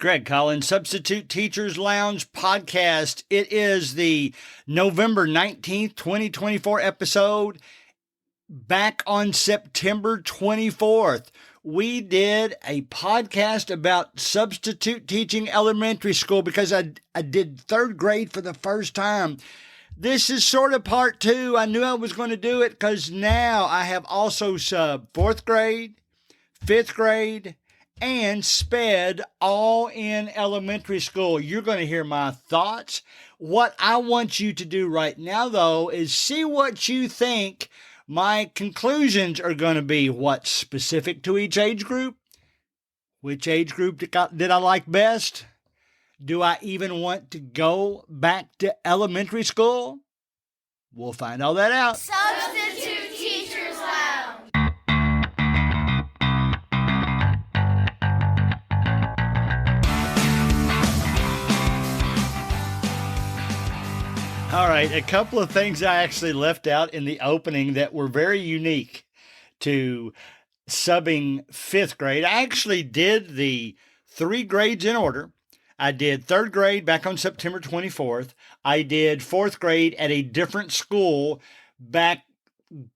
Greg Collins, Substitute Teachers Lounge podcast. It is the November 19th, 2024 episode. Back on September 24th, we did a podcast about substitute teaching elementary school because I did third grade for the first time. This is sort of part two. I knew I was going to do it because now I have also sub fourth grade, fifth grade, and SPED all in elementary school. You're going to hear my thoughts. What I want you to do right now, though, is see what you think my conclusions are going to be. What's specific to each age group? Which age group did I like best? Do I even want to go back to elementary school? We'll find all that out. Substitute Teachers Lounge. All right, a couple of things I actually left out in the opening that were very unique to subbing fifth grade. I actually did the 3 grades in order. I did third grade back on September 24th. I did fourth grade at a different school back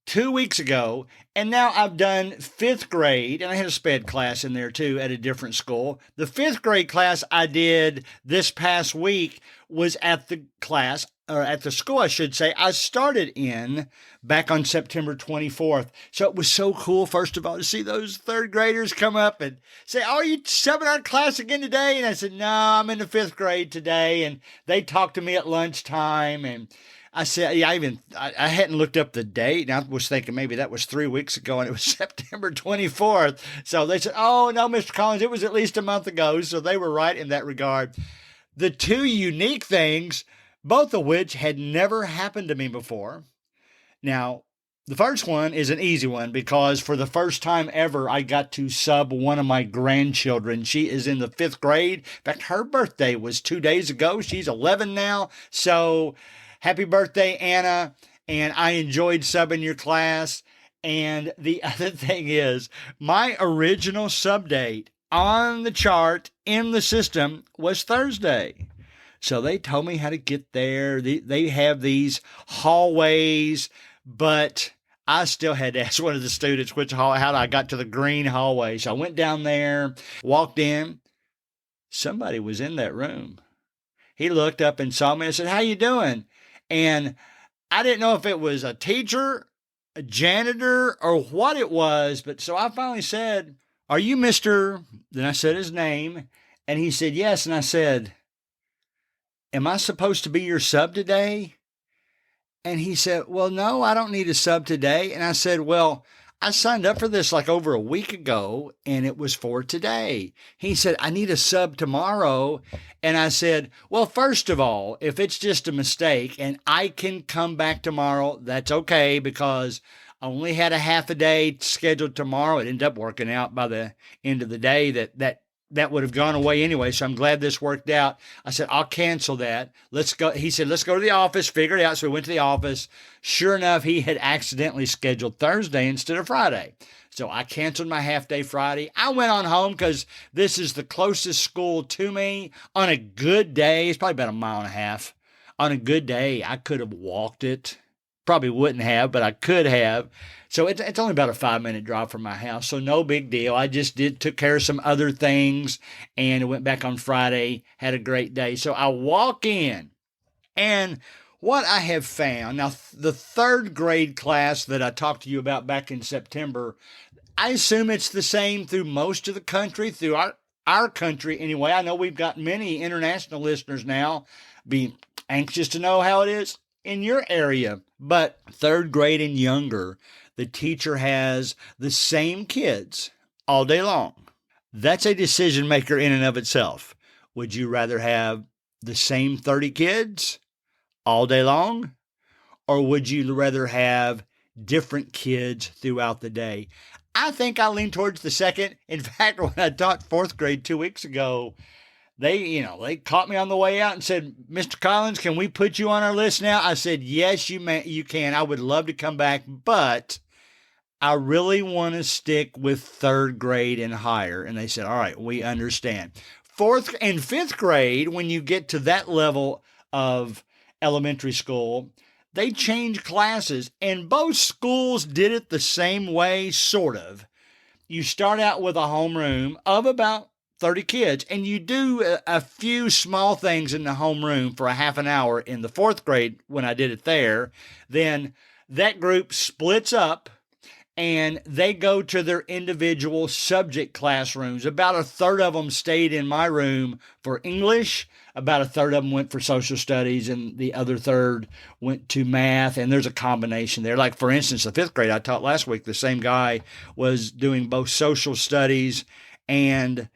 2 weeks ago. And now I've done fifth grade, and I had a SPED class in there too at a different school. The fifth grade class I did this past week was at the class, or at the school, I should say, I started in back on September 24th. So it was so cool, first of all, to see those third graders come up and say, "Oh, are you subbing our class again today?" And I said, "No, I'm in the fifth grade today." And they talked to me at lunchtime. And I said, yeah, I hadn't looked up the date. And I was thinking maybe that was 3 weeks ago and it was September 24th. So they said, "Oh, no, Mr. Collins, it was at least a month ago." So they were right in that regard. The two unique things, both of which had never happened to me before. Now, the first one is an easy one because for the first time ever, I got to sub one of my grandchildren. She is in the fifth grade. In fact, her birthday was 2 days ago. She's 11 now. So happy birthday, Anna. And I enjoyed subbing your class. And the other thing is, my original sub date on the chart in the system was Thursday. So they told me how to get there. They have these hallways, but I still had to ask one of the students how I got to the green hallway. So I went down there, walked in. Somebody was in that room. He looked up and saw me and said, "How you doing?" And I didn't know if it was a teacher, a janitor, or what it was. But so I finally said, "Are you Mr.?" Then I said his name, and he said, "Yes." And I said, "Am I supposed to be your sub today?" And he said, "Well, no, I don't need a sub today." And I said, "Well, I signed up for this like over a week ago, and it was for today." He said, "I need a sub tomorrow." And I said, "Well, first of all, if it's just a mistake and I can come back tomorrow, that's okay, because I only had a half a day scheduled tomorrow." It ended up working out by the end of the day that would have gone away anyway. So I'm glad this worked out. I said, "I'll cancel that. Let's go." He said, "Let's go to the office," figure it out. So we went to the office. Sure enough, he had accidentally scheduled Thursday instead of Friday. So I canceled my half day Friday. I went on home because this is the closest school to me. On a good day, it's probably about a mile and a half. On a good day, I could have walked it. Probably wouldn't have, but I could have. So it's only about a 5-minute drive from my house. So no big deal. I just took care of some other things and went back on Friday, had a great day. So I walk in, and what I have found, now the third grade class that I talked to you about back in September, I assume it's the same through most of the country, through our country anyway. I know we've got many international listeners now. Be anxious to know how it is in your area. But third grade and younger, the teacher has the same kids all day long. That's a decision maker in and of itself. Would you rather have the same 30 kids all day long? Or would you rather have different kids throughout the day? I think I lean towards the second. In fact, when I taught fourth grade 2 weeks ago, they caught me on the way out and said, "Mr. Collins, can we put you on our list now?" I said, "Yes, you can. I would love to come back, but I really want to stick with third grade and higher." And they said, "All right, we understand." fourth and fifth grade, when you get to that level of elementary school, they change classes, and both schools did it the same way, sort of. You start out with a homeroom of about 30 kids, and you do a few small things in the homeroom for a half an hour in the fourth grade when I did it there. Then that group splits up and they go to their individual subject classrooms. About a third of them stayed in my room for English. About a third of them went for social studies, and the other third went to math. And there's a combination there. Like, for instance, the fifth grade I taught last week, the same guy was doing both social studies and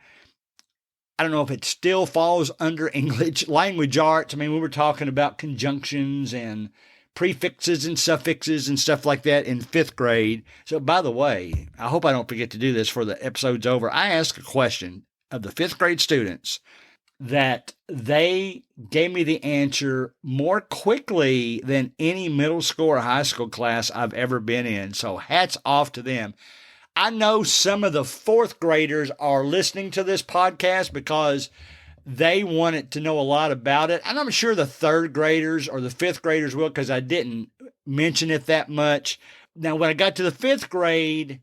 I don't know if it still falls under English language arts. I mean, we were talking about conjunctions and prefixes and suffixes and stuff like that in fifth grade. So, by the way, I hope I don't forget to do this before the episode's over. I asked a question of the fifth grade students that they gave me the answer more quickly than any middle school or high school class I've ever been in. So, hats off to them. I know some of the fourth graders are listening to this podcast because they wanted to know a lot about it. And I'm sure the third graders or the fifth graders will, because I didn't mention it that much. Now, when I got to the fifth grade,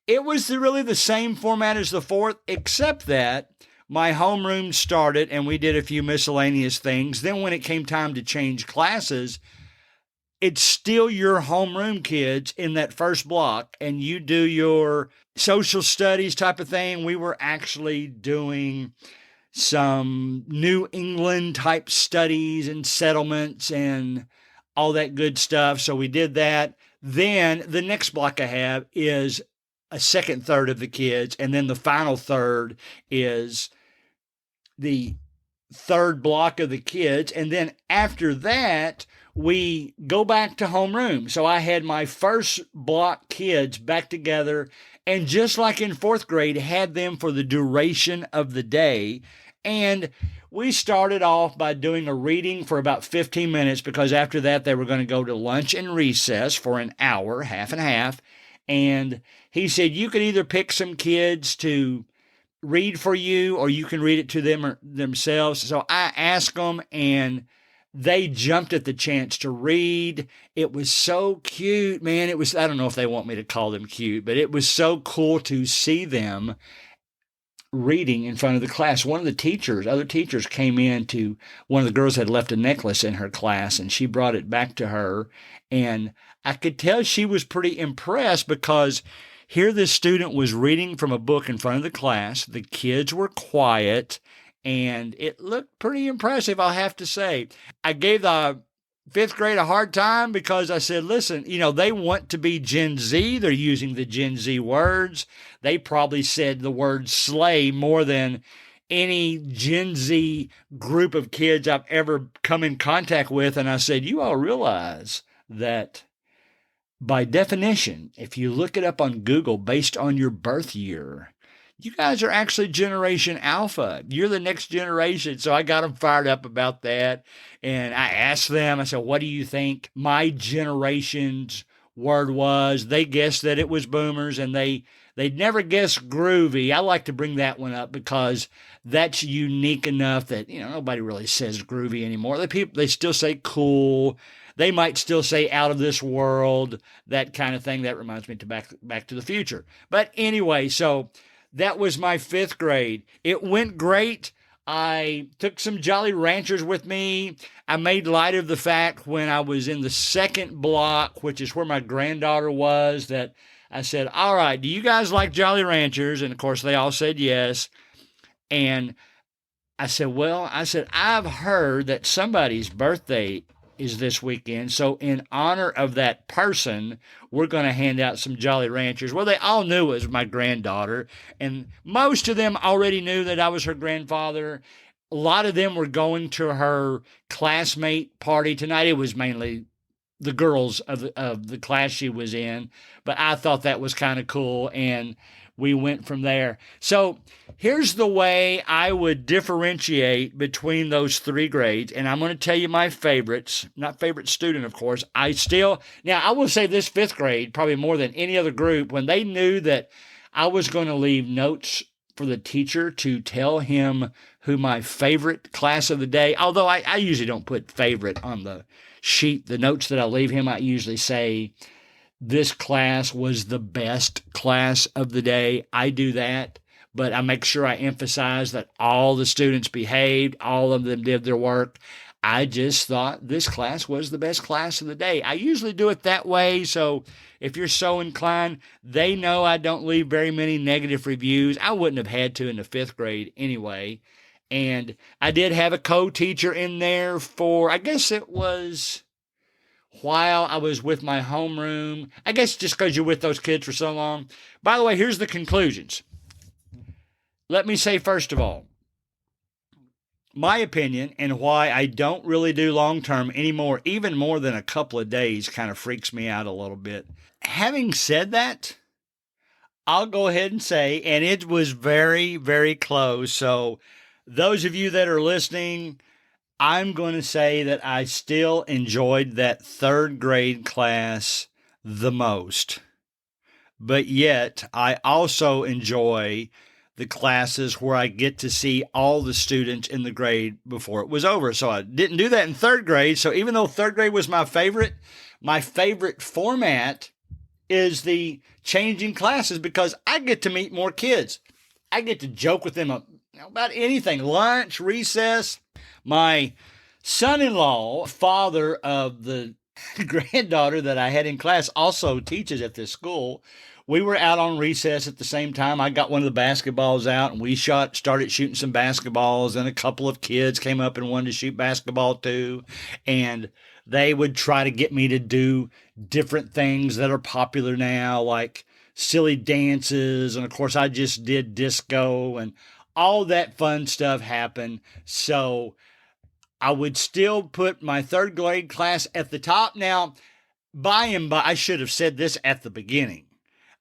it was really the same format as the fourth, except that my homeroom started and we did a few miscellaneous things. Then when it came time to change classes, it's still your homeroom kids in that first block, and you do your social studies type of thing. We were actually doing some New England type studies and settlements and all that good stuff. So we did that. Then the next block I have is a second third of the kids, and then the final third is the third block of the kids. And then after that, we go back to homeroom. So I had my first block kids back together, and just like in fourth grade, had them for the duration of the day. And we started off by doing a reading for about 15 minutes, because after that, they were going to go to lunch and recess for an hour, half and half. And he said, you could either pick some kids to read for you, or you can read it to them or themselves. So I asked them, and they jumped at the chance to read. It was so cute, man. It was, I don't know if they want me to call them cute, but it was so cool to see them reading in front of the class. One of the other teachers came in to, one of the girls had left a necklace in her class, and she brought it back to her. And I could tell she was pretty impressed, because here this student was reading from a book in front of the class. The kids were quiet, and it looked pretty impressive, I'll have to say. I gave the fifth grade a hard time because I said, listen, they want to be Gen Z. They're using the Gen Z words. They probably said the word slay more than any Gen Z group of kids I've ever come in contact with. And I said, you all realize that by definition, if you look it up on Google based on your birth year, you guys are actually Generation Alpha. You're the next generation. So I got them fired up about that. And I asked them, I said, what do you think my generation's word was? They guessed that it was boomers, and they'd never guessed groovy. I like to bring that one up because that's unique enough that, nobody really says groovy anymore. They still say cool. They might still say out of this world, that kind of thing. That reminds me to Back to the Future. But anyway, so that was my fifth grade. It went great. I took some Jolly Ranchers with me. I made light of the fact when I was in the second block, which is where my granddaughter was, that I said, all right, do you guys like Jolly Ranchers? And of course, they all said yes. And I said, I've heard that somebody's birthday is this weekend. So in honor of that person, we're going to hand out some Jolly Ranchers. Well, they all knew it was my granddaughter, and most of them already knew that I was her grandfather. A lot of them were going to her classmate party tonight. It was mainly the girls of the class she was in, but I thought that was kind of cool, and we went from there. So here's the way I would differentiate between those three grades, and I'm going to tell you my favorites, not favorite student, of course. Now I will say this fifth grade, probably more than any other group, when they knew that I was going to leave notes for the teacher to tell him who my favorite class of the day, although I usually don't put favorite on the sheet, the notes that I leave him, I usually say, this class was the best class of the day. I do that, but I make sure I emphasize that all the students behaved, all of them did their work. I just thought this class was the best class of the day. I usually do it that way, so if you're so inclined, they know I don't leave very many negative reviews. I wouldn't have had to in the fifth grade anyway. And I did have a co-teacher in there for, I guess it was while I was with my homeroom. I guess just because you're with those kids for so long. By the way, here's the conclusions. Let me say, first of all, my opinion and why I don't really do long-term anymore, even more than a couple of days, kind of freaks me out a little bit. Having said that, I'll go ahead and say, and it was very, very close. So those of you that are listening, I'm going to say that I still enjoyed that third grade class the most. But yet, I also enjoy the classes where I get to see all the students in the grade before it was over. So I didn't do that in third grade. So even though third grade was my favorite format is the changing classes because I get to meet more kids. I get to joke with them about anything, lunch, recess. My son-in-law, father of the granddaughter that I had in class, also teaches at this school. We were out on recess at the same time. I got one of the basketballs out, and we started shooting some basketballs, and a couple of kids came up and wanted to shoot basketball too. And they would try to get me to do different things that are popular now, like silly dances. And of course, I just did disco, and all that fun stuff happened. So I would still put my third grade class at the top. Now, by and by, I should have said this at the beginning.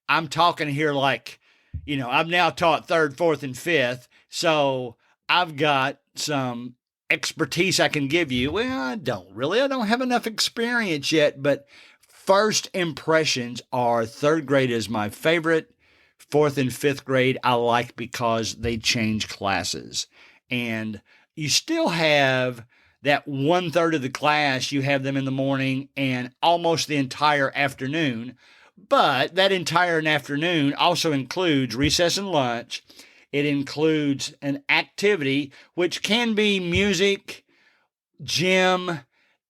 I'm talking here like, I've now taught third, fourth, and fifth. So I've got some expertise I can give you. Well, I don't have enough experience yet, but first impressions are third grade is my favorite. Fourth and fifth grade I like because they change classes. And you still have that 1/3 of the class, you have them in the morning and almost the entire afternoon. But that entire afternoon also includes recess and lunch. It includes an activity, which can be music, gym.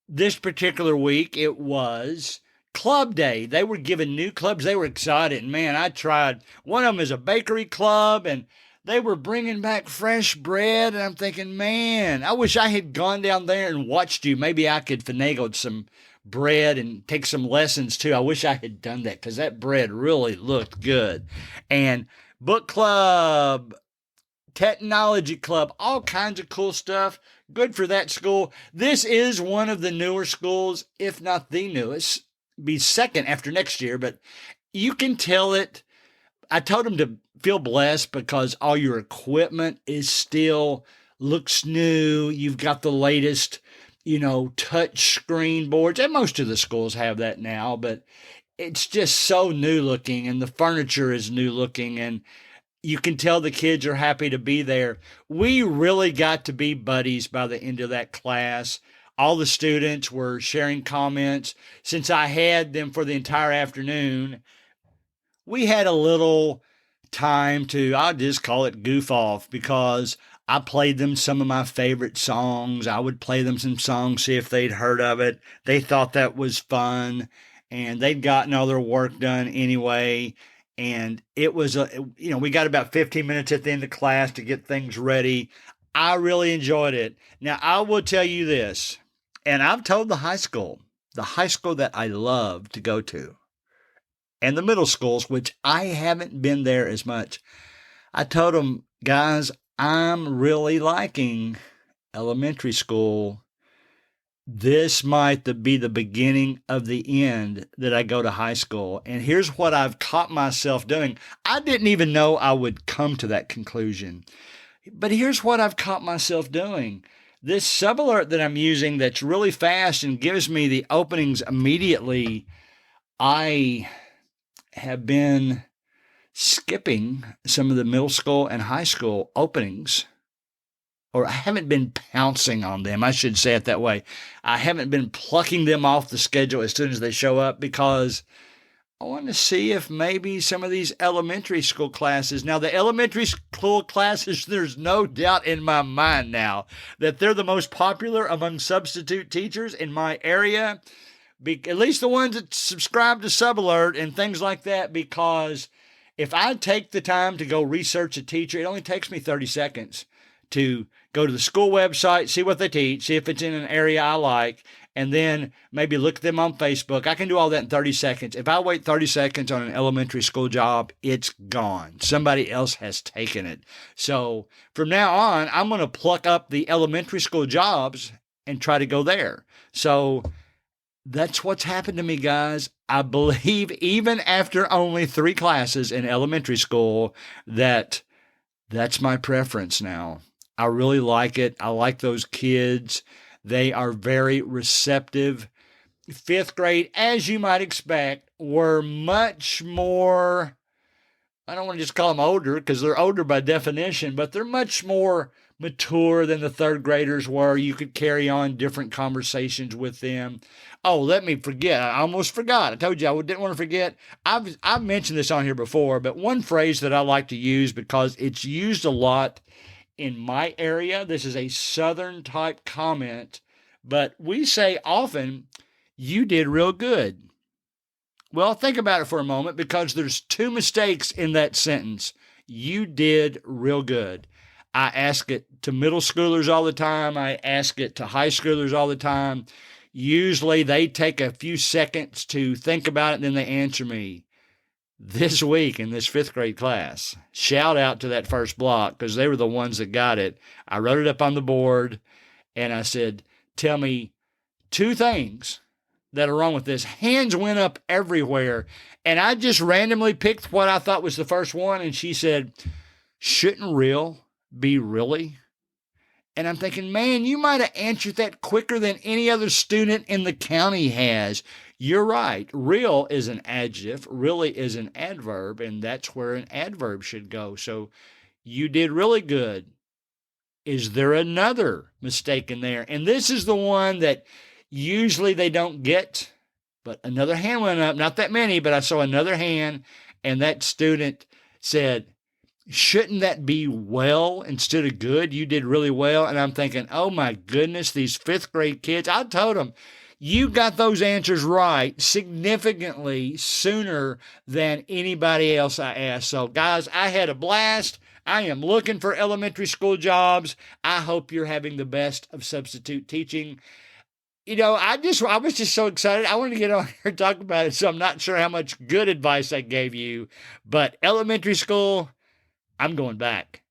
This particular week, it was club day. They were given new clubs. They were excited. Man, I tried. One of them is a bakery club, and they were bringing back fresh bread. And I'm thinking, man, I wish I had gone down there and watched you. Maybe I could finagle some bread and take some lessons too. I wish I had done that because that bread really looked good. And book club, technology club, all kinds of cool stuff. Good for that school. This is one of the newer schools, if not the newest. Be second after next year, but you can tell it. I told them to feel blessed because all your equipment is still looks new. You've got the latest touch screen boards, and most of the schools have that now, but it's just so new looking, and the furniture is new looking, and you can tell the kids are happy to be there. We really got to be buddies by the end of that class. All the students were sharing comments. Since I had them for the entire afternoon, we had a little time to, I'll just call it goof off, because I played them some of my favorite songs. I would play them some songs, see if they'd heard of it. They thought that was fun, and they'd gotten all their work done anyway. And it was, we got about 15 minutes at the end of class to get things ready. I really enjoyed it. Now, I will tell you this, and I've told the high school that I love to go to, and the middle schools, which I haven't been there as much. I told them, guys, I'm really liking elementary school. This might be the beginning of the end that I go to high school. And here's what I've caught myself doing. I didn't even know I would come to that conclusion. But here's what I've caught myself doing. This sub-alert that I'm using that's really fast and gives me the openings immediately, I have been skipping some of the middle school and high school openings, or I haven't been pouncing on them. I should say it that way. I haven't been plucking them off the schedule as soon as they show up because I want to see if maybe some of these elementary school classes, now the elementary school classes, there's no doubt in my mind now that they're the most popular among substitute teachers in my area, at least the ones that subscribe to SubAlert and things like that, because if I take the time to go research a teacher, it only takes me 30 seconds to go to the school website, see what they teach, see if it's in an area I like, and then maybe look at them on Facebook. I can do all that in 30 seconds. If I wait 30 seconds on an elementary school job, it's gone. Somebody else has taken it. So from now on, I'm going to pluck up the elementary school jobs and try to go there. So that's what's happened to me, guys. I believe even after only 3 classes in elementary school, that's my preference now. I really like it. I like those kids. They are very receptive. 5th grade, as you might expect, were much more, I don't want to just call them older because they're older by definition, but they're much more mature than the 3rd graders were. You could carry on different conversations with them. Oh, let me forget. I almost forgot. I told you I didn't want to forget. I've mentioned this on here before, but one phrase that I like to use because it's used a lot in my area, this is a Southern type comment, but we say often, you did real good. Well, think about it for a moment because there's 2 mistakes in that sentence. You did real good. I ask it to middle schoolers all the time. I ask it to high schoolers all the time. Usually they take a few seconds to think about it and then they answer me. This week in this 5th grade class, shout out to that first block because they were the ones that got it. I wrote it up on the board and I said, tell me 2 things that are wrong with this. Hands went up everywhere. And I just randomly picked what I thought was the first one. And she said, shouldn't real be really? And I'm thinking, man, you might have answered that quicker than any other student in the county has. You're right. Real is an adjective. Really is an adverb, and that's where an adverb should go. So you did really good. Is there another mistake in there? And this is the one that usually they don't get, but another hand went up. Not that many, but I saw another hand, and that student said, shouldn't that be well instead of good? You did really well. And I'm thinking, oh my goodness, these 5th grade kids. I told them, you got those answers right significantly sooner than anybody else I asked. So guys, I had a blast. I am looking for elementary school jobs. I hope you're having the best of substitute teaching. You know, I was just so excited. I wanted to get on here and talk about it. So I'm not sure how much good advice I gave you, but elementary school, I'm going back.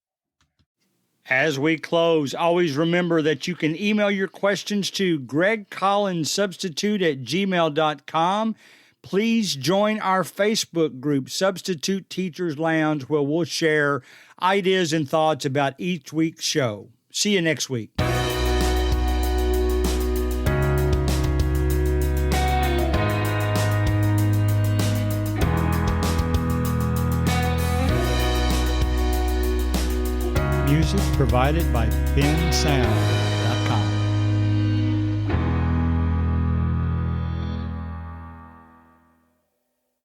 As we close, always remember that you can email your questions to gregcollinssubstitute@gmail.com. Please join our Facebook group, Substitute Teachers Lounge, where we'll share ideas and thoughts about each week's show. See you next week. Music provided by Ben Sound.